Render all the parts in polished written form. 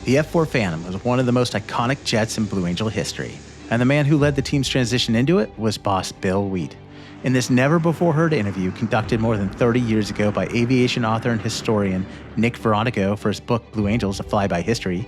The F-4 Phantom was one of the most iconic jets in Blue Angel history, and the man who led the team's transition into it was boss Bill Wheat. In this never-before-heard interview conducted more than 30 years ago by aviation author and historian Nick Veronico for his book Blue Angels, A Flyby History,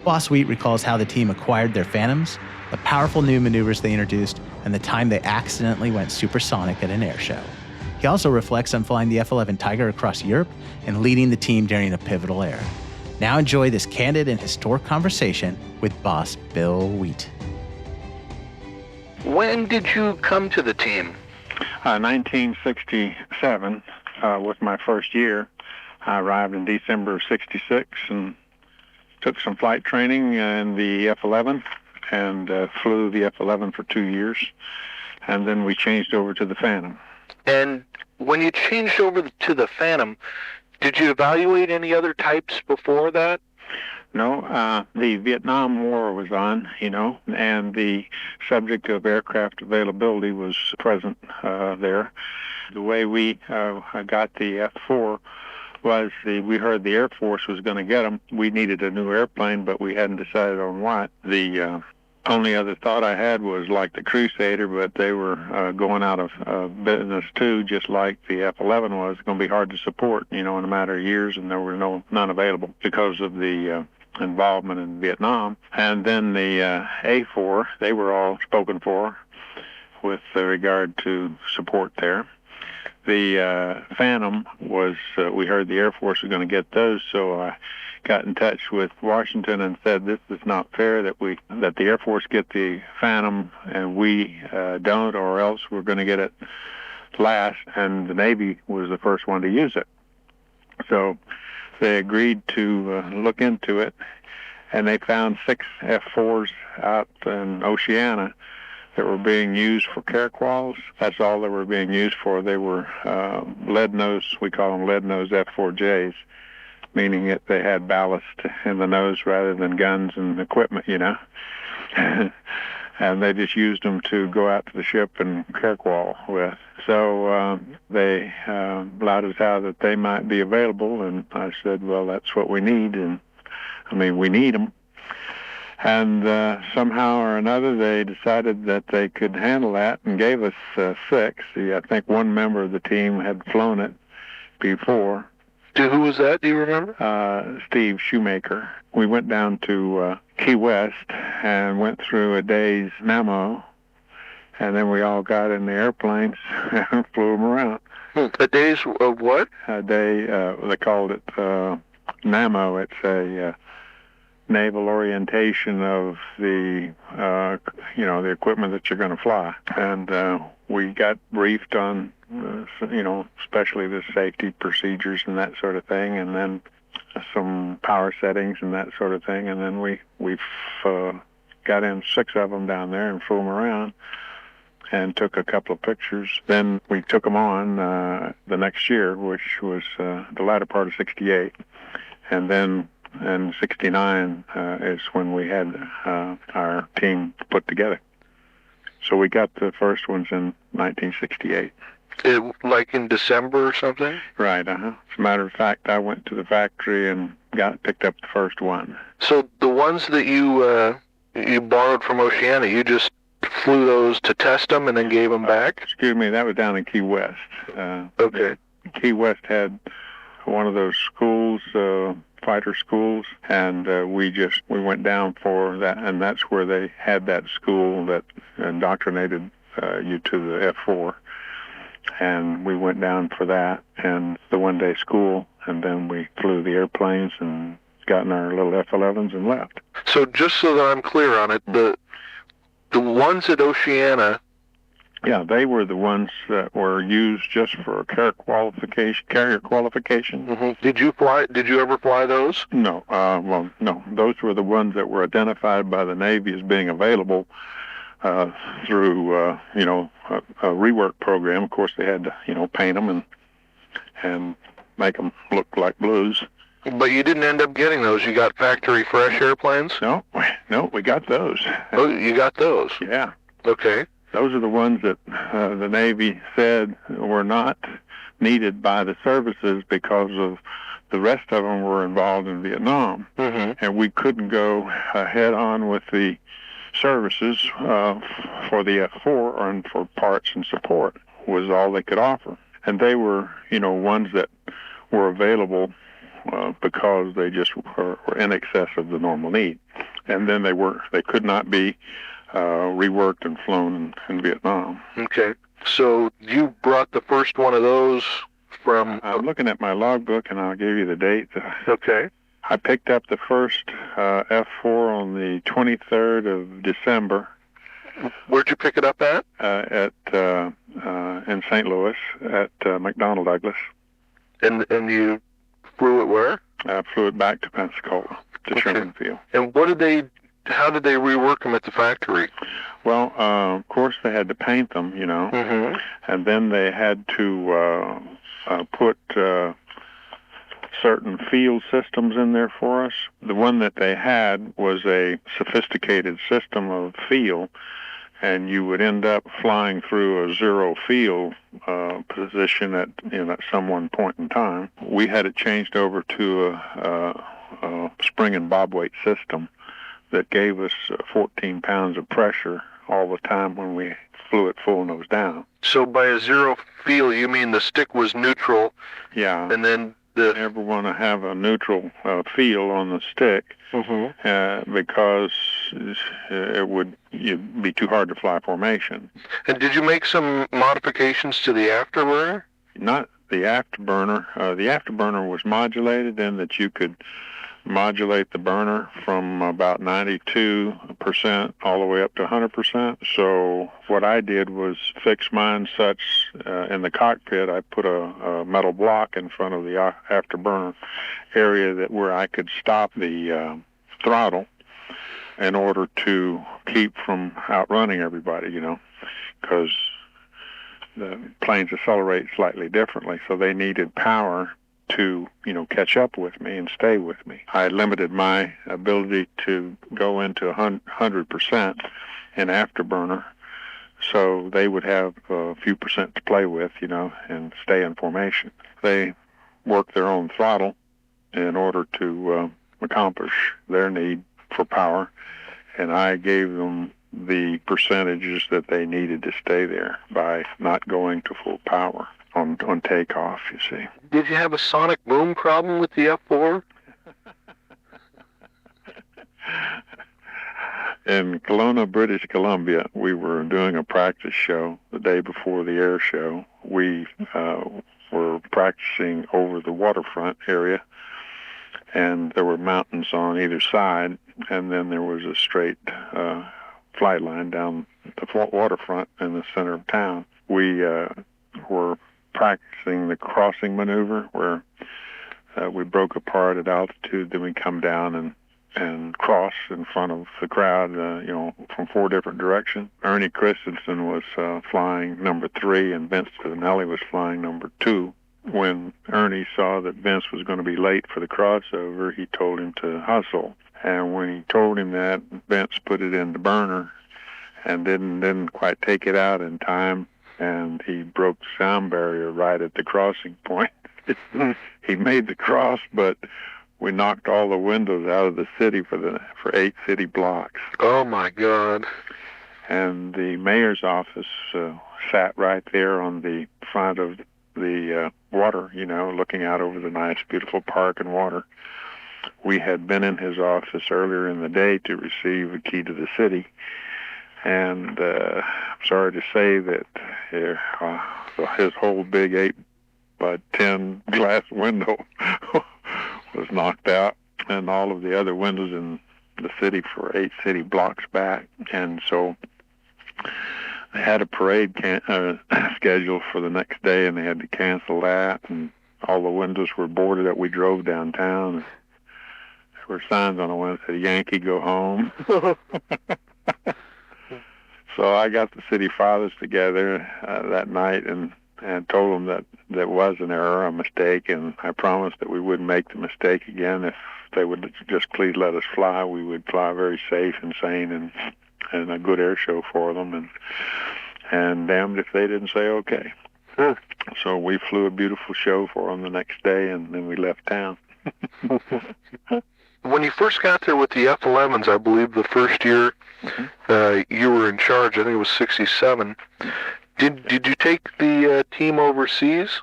Boss Wheat recalls how the team acquired their Phantoms, the powerful new maneuvers they introduced, and the time they accidentally went supersonic at an air show. He also reflects on flying the F-11 Tiger across Europe and leading the team during a pivotal era. Now enjoy this candid and historic conversation with boss Bill Wheat. When did you come to the team? 1967 was my first year. I arrived in December of 66 and took some flight training in the F-11 and flew the F-11 for 2 years. And then we changed over to the Phantom. And when you changed over to the Phantom, did you evaluate any other types before that? No, the Vietnam War was on, and the subject of aircraft availability was present there. The way we got the F-4 was we heard the Air Force was going to get them. We needed a new airplane, but we hadn't decided on what. The only other thought I had was like the Crusader, but they were going out of business too, just like the F-11 was. It's going to be hard to support, in a matter of years, and there were none available because of the involvement in Vietnam. And then the A-4, they were all spoken for with regard to support there. The Phantom was, we heard the Air Force was going to get those, so I got in touch with Washington and said this is not fair that the Air Force get the Phantom and we don't, or else we're going to get it last, and the Navy was the first one to use it. So they agreed to look into it, and they found 6 F-4s out in Oceania that were being used for Carquals. That's all they were being used for. They were lead nose, we call them lead nose F-4Js, meaning that they had ballast in the nose rather than guns and equipment, and they just used them to go out to the ship and Carqual with. So they allowed us out that they might be available, and I said, well, that's what we need, and we need them. And somehow or another, they decided that they could handle that and gave us 6. I think one member of the team had flown it before. Who was that? Do you remember? Steve Shoemaker. We went down to Key West and went through a day's memo, and then we all got in the airplanes and flew them around. A day's of what? A day, they called it NAMO. It's a naval orientation of the, the equipment that you're going to fly. And we got briefed on, especially the safety procedures and that sort of thing, and then some power settings and that sort of thing. And then we got in 6 of them down there and flew them around and took a couple of pictures. Then we took them on the next year, which was the latter part of 68. And then in 69 is when we had our team put together. So we got the first ones in 1968. Like in December or something? Right, As a matter of fact, I went to the factory and picked up the first one. So the ones that you borrowed from Oceania, you just flew those to test them and then gave them back? Excuse me, that was down in Key West. Okay. Key West had one of those schools, fighter schools, and we went down for that, and that's where they had that school that indoctrinated you to the F-4. And we went down for that and the one-day school, and then we flew the airplanes and got in our little F-11s and left. So just so that I'm clear on it, the ones at Oceania... Yeah, they were the ones that were used just for carrier qualification. Mm-hmm. Did you ever fly those? No. No. Those were the ones that were identified by the Navy as being available through, a rework program. Of course, they had to, paint them and make them look like blues. But you didn't end up getting those. You got factory fresh airplanes? No, we got those. Oh, you got those? Yeah. Okay. Those are the ones that the Navy said were not needed by the services because of The rest of them were involved in Vietnam, and we couldn't go head on with the services for the F-4 and for parts and support was all they could offer. And they were, ones that were available because they just were in excess of the normal need. And then they could not be reworked and flown in Vietnam. Okay. So you brought the first one of those from... I'm looking at my logbook, and I'll give you the date. Okay. I picked up the first F-4 on the 23rd of December. Where'd you pick it up at? In St. Louis at McDonnell Douglas. And you flew it where? I flew it back to Pensacola, to Sherman Field. And how did they rework them at the factory? Well, of course they had to paint them, and then they had to put certain field systems in there for us. The one that they had was a sophisticated system of field, and you would end up flying through a zero field position at some one point in time. We had it changed over to a spring and bob weight system that gave us 14 pounds of pressure all the time when we flew it full nose down. So by a zero field, you mean the stick was neutral? Yeah. And then you never want to have a neutral feel on the stick because it would be too hard to fly formation. And did you make some modifications to the afterburner? Not the afterburner. The afterburner was modulated in that you could modulate the burner from about 92% all the way up to 100%. So what I did was fix mine such in the cockpit, I put a metal block in front of the afterburner area where I could stop the throttle in order to keep from outrunning everybody, because the planes accelerate slightly differently, so they needed power to, catch up with me and stay with me. I limited my ability to go into 100% in afterburner, so they would have a few percent to play with, and stay in formation. They worked their own throttle in order to accomplish their need for power, and I gave them the percentages that they needed to stay there by not going to full power on takeoff, you see. Did you have a sonic boom problem with the F-4? In Kelowna, British Columbia, we were doing a practice show the day before the air show. We were practicing over the waterfront area, and there were mountains on either side, and then there was a straight flight line down the waterfront in the center of town. We were practicing the crossing maneuver where we broke apart at altitude, then we come down and cross in front of the crowd, from 4 different directions. Ernie Christensen was flying number 3, and Vince Spinelli was flying number 2. When Ernie saw that Vince was going to be late for the crossover, he told him to hustle. And when he told him that, Vince put it in the burner and didn't quite take it out in time, and he broke the sound barrier right at the crossing point. He made the cross, but we knocked all the windows out of the city for 8 city blocks. Oh my God! And the mayor's office sat right there on the front of the water, looking out over the nice, beautiful park and water. We had been in his office earlier in the day to receive a key to the city, and I'm sorry to say that his whole big 8x10 glass window was knocked out, and all of the other windows in the city for 8 city blocks back. And so they had a parade scheduled for the next day, and they had to cancel that, and all the windows were boarded up. We drove downtown, and there were signs on the window that said, "Yankee, go home." So I got the city fathers together that night and told them that there was an error, a mistake, and I promised that we wouldn't make the mistake again. If they would just please let us fly, we would fly very safe and sane and a good air show for them, and damned if they didn't say okay. So we flew a beautiful show for them the next day, and then we left town. When you first got there with the F-11s, I believe the first year you were in charge, I think it was 67. Did you take the team overseas?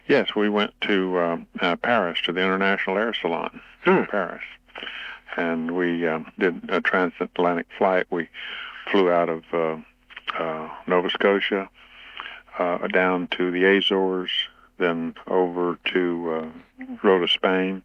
Yes, we went to Paris, to the International Air Salon in Paris. And we did a transatlantic flight. We flew out of Nova Scotia down to the Azores, then over to Rota, Spain,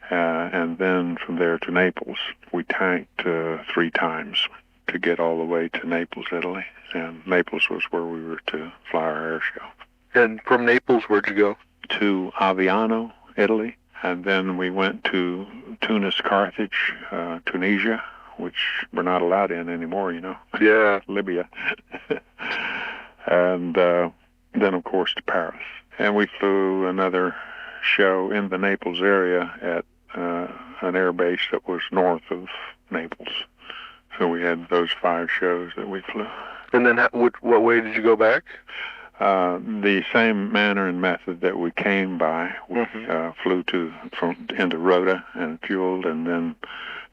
and then from there to Naples. We tanked 3 times to get all the way to Naples, Italy. And Naples was where we were to fly our air show. And from Naples, where'd you go? To Aviano, Italy. And then we went to Tunis, Carthage, Tunisia, which we're not allowed in anymore, you know. Yeah. Libya. And then, of course, to Paris. And we flew another show in the Naples area at an air base that was north of Naples. So we had those 5 shows that we flew. And then what way did you go back? The same manner and method that we came by. We flew into Rota and fueled, and then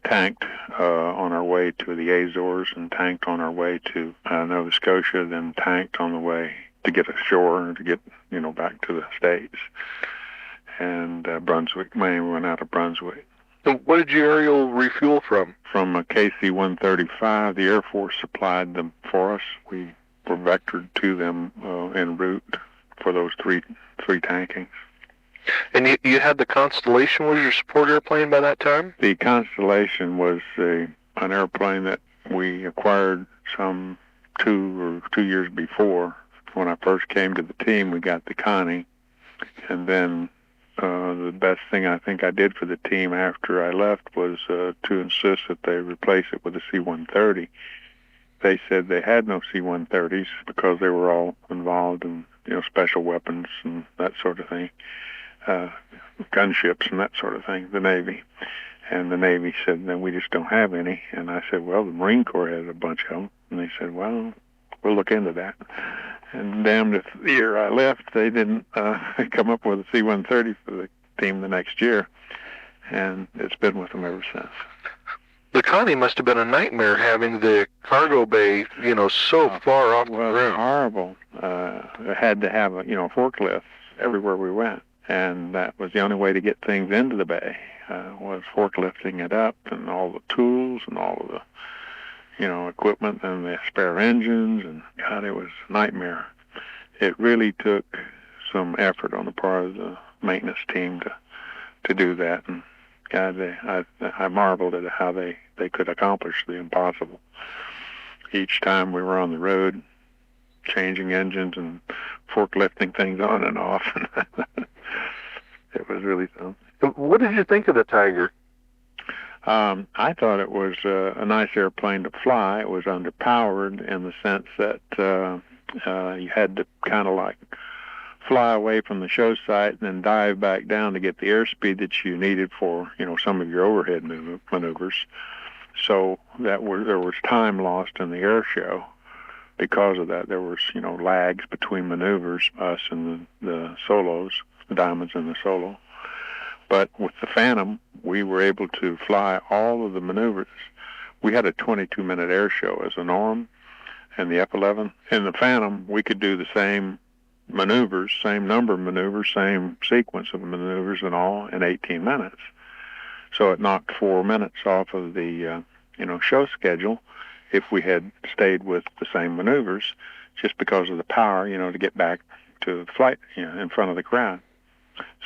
tanked on our way to the Azores, and tanked on our way to Nova Scotia, then tanked on the way to get ashore, to get back to the States. And Brunswick, Maine, we went out of Brunswick. And what did you aerial refuel from? From a KC-135. The Air Force supplied them for us. We were vectored to them en route for those three tankings. And you had the Constellation was your support airplane by that time? The Constellation was an airplane that we acquired some 2 years before. When I first came to the team, we got the Connie. And then the best thing I think I did for the team after I left was to insist that they replace it with a C-130. They said they had no C-130s because they were all involved in special weapons and that sort of thing, gunships and that sort of thing, the Navy. And the Navy said, then we just don't have any. And I said, well, the Marine Corps has a bunch of them. And they said, well, we'll look into that. And damned if the year I left, they didn't come up with a C-130 for the team the next year. And it's been with them ever since. The Connie must have been a nightmare having the cargo bay, so far off the ground. It was horrible. I had to have a forklift everywhere we went. And that was the only way to get things into the bay, was forklifting it up, and all the tools and all of the equipment and the spare engines, and God, it was a nightmare. It really took some effort on the part of the maintenance team to do that, and God, I marveled at how they could accomplish the impossible. Each time we were on the road, changing engines and forklifting things on and off, it was really something. What did you think of the Tiger? I thought it was a nice airplane to fly. It was underpowered in the sense that you had to kind of like fly away from the show site and then dive back down to get the airspeed that you needed for some of your overhead maneuvers. So there was time lost in the air show. Because of that, there was lags between maneuvers, us and the solos, the diamonds and the solo. But with the Phantom, we were able to fly all of the maneuvers. We had a 22-minute air show as a norm, and the F-11. In the Phantom, we could do the same maneuvers, same number of maneuvers, same sequence of maneuvers and all in 18 minutes. So it knocked 4 minutes off of the show schedule if we had stayed with the same maneuvers, just because of the power, to get back to the flight, in front of the crowd.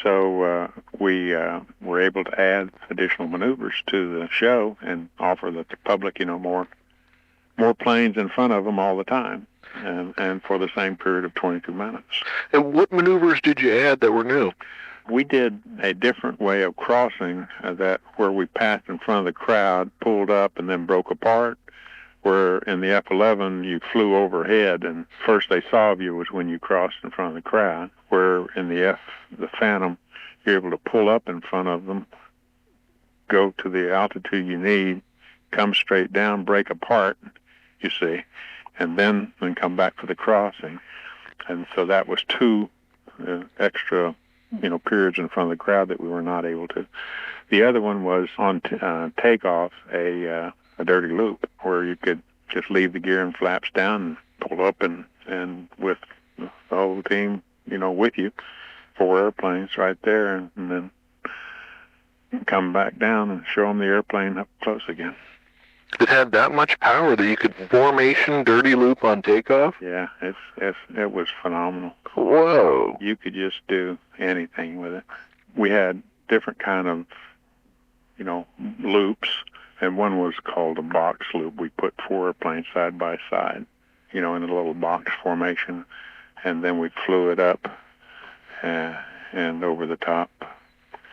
So we were able to add additional maneuvers to the show and offer the public, more planes in front of them all the time, and for the same period of 22 minutes. And what maneuvers did you add that were new? We did a different way of crossing where we passed in front of the crowd, pulled up, and then broke apart. Where in the F-11 you flew overhead, and first they saw of you was when you crossed in front of the crowd. Where in the Phantom, you're able to pull up in front of them, go to the altitude you need, come straight down, break apart, you see, and then come back for the crossing. And so that was two extra, periods in front of the crowd that we were not able to. The other one was on takeoff, a dirty loop where you could just leave the gear and flaps down and pull up and with the whole team, with you, 4 airplanes right there, and then come back down and show them the airplane up close again. It had that much power that you could formation dirty loop on takeoff? Yeah, it was phenomenal. Whoa. You could just do anything with it. We had different kind of, loops, and one was called a box loop. We put 4 airplanes side by side, in a little box formation, and then we flew it up and over the top.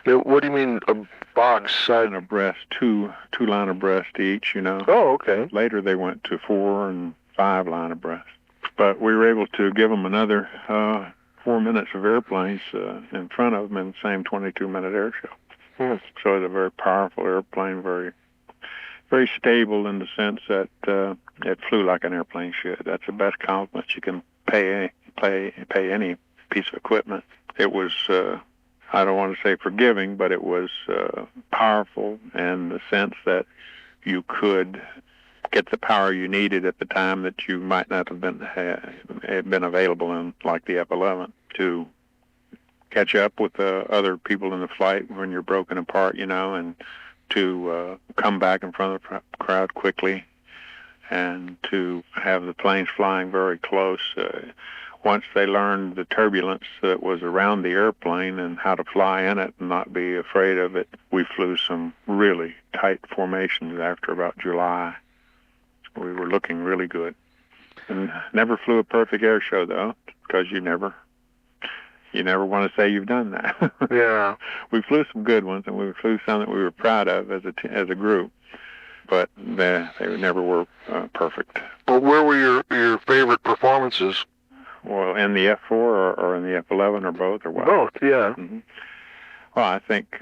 Now, what do you mean a box side and abreast, two line abreast each, Oh, okay. Later they went to 4 and 5 line abreast. But we were able to give them another 4 minutes of airplanes in front of them in the same 22-minute air show. So it's a very powerful airplane, very, very stable in the sense that it flew like an airplane should. That's the best compliment you can pay any piece of equipment. It was, I don't want to say forgiving, but it was powerful in the sense that you could get the power you needed at the time that you might not have been available in, like the F-11, to catch up with the other people in the flight when you're broken apart, and to come back in front of the crowd quickly, and to have the planes flying very close. Once they learned the turbulence that was around the airplane and how to fly in it and not be afraid of it, we flew some really tight formations after about July. We were looking really good. And never flew a perfect air show, though, because you never want to say you've done that. Yeah. We flew some good ones, and we flew some that we were proud of as a group, but they never were perfect. Well, where were your favorite performances? Well, in the F-4 or in the F-11 or both or what? Both, yeah. Mm-hmm. Well, I think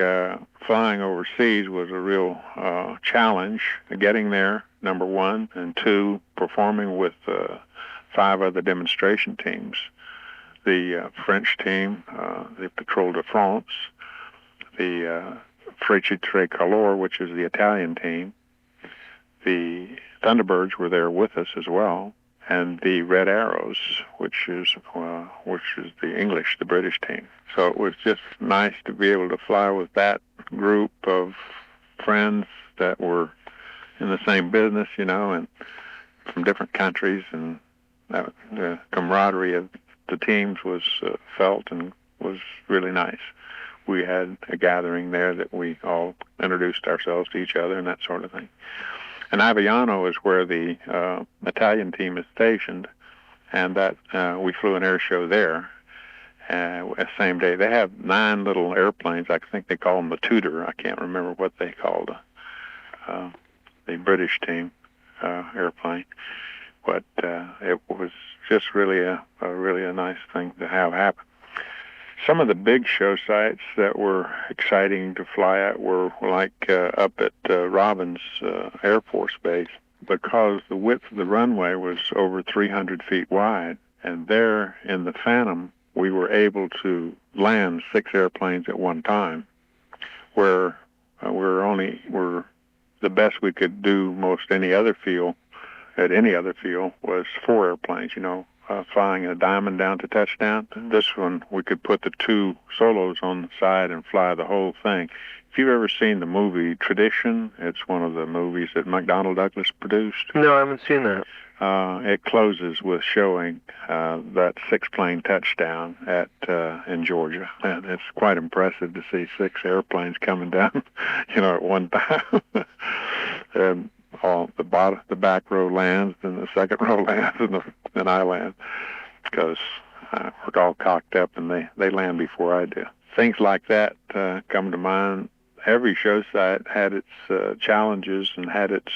flying overseas was a real challenge. Getting there, number one, and 2, performing with 5 other demonstration teams. The French team, the Patrol de France, the Frecce Tricolore, which is the Italian team. The Thunderbirds were there with us as well, and the Red Arrows, which is the British team. So it was just nice to be able to fly with that group of friends that were in the same business, and from different countries, and the camaraderie of the teams was felt and was really nice. We had a gathering there that we all introduced ourselves to each other and that sort of thing. And Aviation is where the Italian team is stationed, and that we flew an air show there the same day. They have 9 little airplanes. I think they call them the Tudor. I can't remember what they called the British team airplane. But it was just really a nice thing to have happen. Some of the big show sites that were exciting to fly at were like up at Robbins Air Force Base, because the width of the runway was over 300 feet wide. And there in the Phantom, we were able to land 6 airplanes at one time, where we're the best we could do most any other field was 4 airplanes, flying a diamond down to touchdown. This one, we could put the 2 solos on the side and fly the whole thing. If you've ever seen the movie Tradition, it's one of the movies that McDonnell Douglas produced. No, I haven't seen that. It closes with showing that 6-plane touchdown in Georgia. And it's quite impressive to see 6 airplanes coming down, at one time. And the back row lands, and the second row lands, and I land, because we're all cocked up, and they land before I do. Things like that come to mind. Every show site had its challenges and had its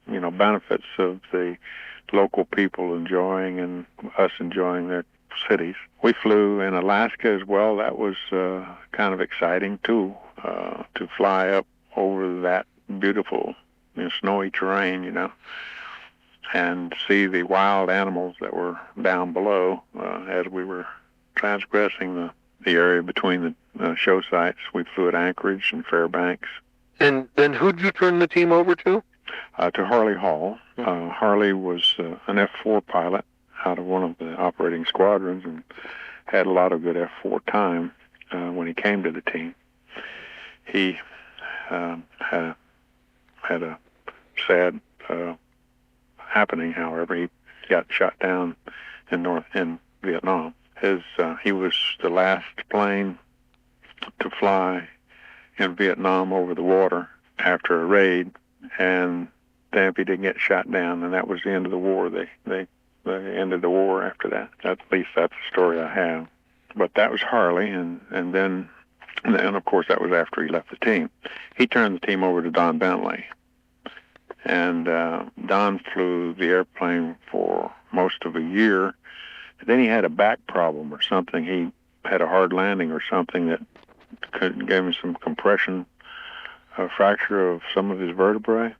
benefits of the local people enjoying and us enjoying their cities. We flew in Alaska as well. That was kind of exciting too, to fly up over that beautiful snowy terrain, and see the wild animals that were down below as we were transgressing the area between the show sites. We flew at Anchorage and Fairbanks. And then who'd you turn the team over to? To Harley Hall. Harley was an F-4 pilot out of one of the operating squadrons and had a lot of good F-4 time when he came to the team. He had a sad happening, however. He got shot down in Vietnam. He was the last plane to fly in Vietnam over the water after a raid, and then if he didn't get shot down, and that was the end of the war. They ended the war after that. At least that's the story I have. But that was Harley, and then of course that was after he left the team. He turned the team over to Don Bentley, and Don flew the airplane for most of a year. Then he had a back problem or something. He had a hard landing or something that gave him some compression, a fracture of some of his vertebrae,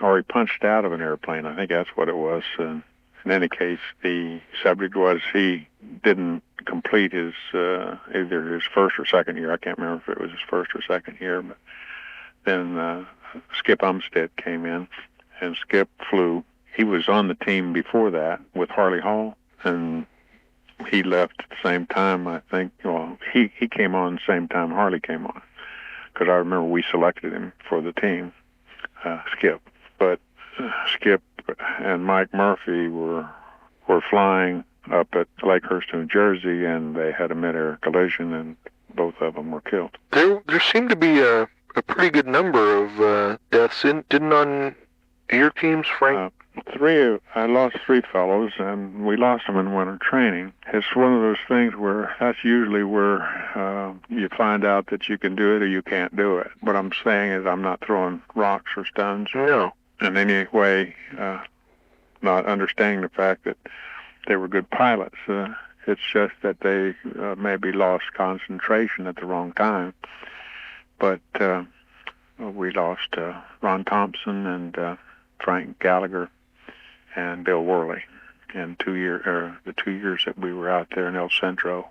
or he punched out of an airplane. I think that's what it was. And in any case, the subject was he didn't complete his either his first or second year. I can't remember if it was his first or second year. But then Skip Umstead came in, and Skip flew. He was on the team before that with Harley Hall, and he left at the same time, I think. Well, he came on the same time Harley came on, because I remember we selected him for the team, Skip. But Skip and Mike Murphy were flying up at Lakehurst, New Jersey, and they had a mid-air collision, and both of them were killed. There seemed to be a pretty good number of deaths. Didn't on your teams, Frank? I lost 3 fellows, and we lost them in winter training. It's one of those things where that's usually where you find out that you can do it or you can't do it. What I'm saying is I'm not throwing rocks or stones in any way, not understanding the fact that they were good pilots. It's just that they maybe lost concentration at the wrong time. But we lost Ron Thompson and Frank Gallagher and Bill Worley in the 2 years that we were out there in El Centro.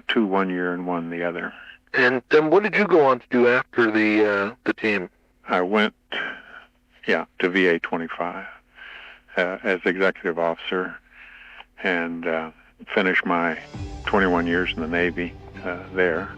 2 1 year and 1 the other. And then what did you go on to do after the team? I went, to VA 25 as executive officer, and finished my 21 years in the Navy there.